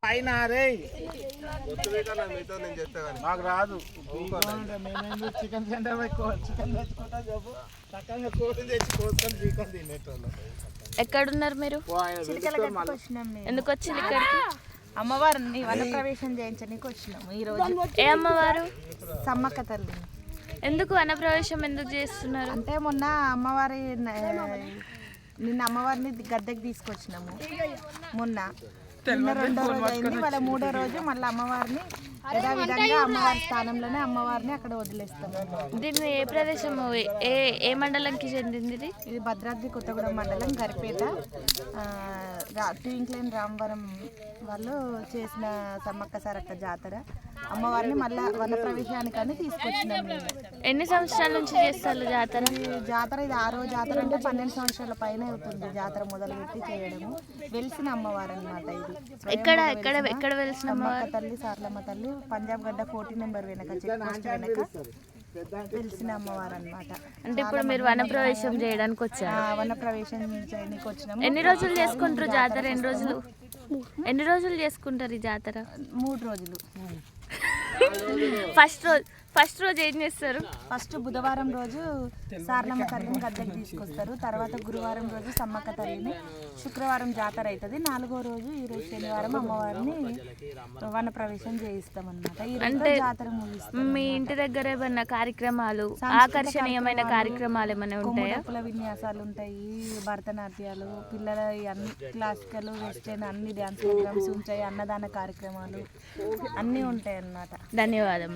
పైన మాకు రాదు చికెన్ సెంటర్ చికెన్ తెచ్చుకుంటా చెప్పు చక్కగా కోడి తెచ్చి కోసుకొని చికెన్ తినేటోళ్ళు. ఎక్కడున్నారు మీరు? ఎందుకు వచ్చింది ఇక్కడికి? అమ్మవారిని వన ప్రవేశం చేయించడానికి వచ్చినాము ఈ రోజు. ఏ అమ్మవారు? సమ్మక్క తల్లి. ఎందుకు వనప్రవేశం ఎందుకు చేస్తున్నారు? అంటే మొన్న అమ్మవారి నిన్న అమ్మవారిని గద్దెకి తీసుకొచ్చినాము. నిన్న రెండో రోజు అయింది, వాళ్ళ మూడో రోజు మళ్ళీ అమ్మవారిని యథావిధంగా అమ్మవారి స్థానంలోనే అమ్మవారిని అక్కడ వదిలేస్తాము. దీన్ని ఏ ప్రదేశం, ఏ మండలంకి చెందింది ఇది? ఇది భద్రాద్రి కొత్తగూడెం మండలం గరిపేట ట్వింక్లైన్ రామవరం వాళ్ళు చేసిన సమ్మక్క సారక్క జాతర. అమ్మవారిని మళ్ళీ వన ప్రవేశానికని తీసుకొచ్చినాము. ఎన్ని సంవత్సరాల నుంచి చేస్తారు జాతర? జాతర ఇది 6వ జాతర, అంటే 12 సంవత్సరాల పైన అవుతుంది జాతర మొదలుపెట్టి చేయడము. వెలిసిన అమ్మవారు అన్నమాట ఇది. ఎక్కడ వెలిసిన సమ్మక్క తల్లి, సార్లమ్మ తల్లి, పంజాబ్ గడ్డ 40 నెంబర్ వెనక చెక్ పోస్ట్ వెనక వెలిసిన అమ్మవారు అన్నమాట. అంటే ఇప్పుడు మీరు వనప్రవేశం చేయడానికి వచ్చారు? వన ప్రవేశం చేయడానికి వచ్చినాము. ఎన్ని రోజులు చేసుకుంటారు జాతర? ఎన్ని రోజులు చేసుకుంటారు ఈ జాతర? 3 రోజులు. ఫస్ట్ రోజు ఏం చేస్తారు? ఫస్ట్ బుధవారం రోజు సార్లమ్మ తల్లిని గద్దెకి తీసుకొస్తారు. తర్వాత గురువారం రోజు సమ్మక్క తల్లిని, శుక్రవారం జాతర అవుతుంది. 4వ రోజు ఈరోజు శనివారం అమ్మవారిని వన ప్రవేశం చేయిస్తాం అన్నమాట. అంటే జాతర ముగిస్తాం. మీ ఇంటి దగ్గర ఏమన్నా కార్యక్రమాలు, ఆకర్షణీయమైన కార్యక్రమాలు ఏమైనా ఉంటాయా? కుల విన్యాసాలు ఉంటాయి, భరతనాట్యాలు, పిల్లల అన్ని క్లాసికల్, వెస్టర్న్ అన్ని డ్యాన్స్ ప్రోగ్రామ్స్ ఉంటాయి, అన్నదాన కార్యక్రమాలు అన్నీ ఉంటాయి అన్నమాట. ధన్యవాదం.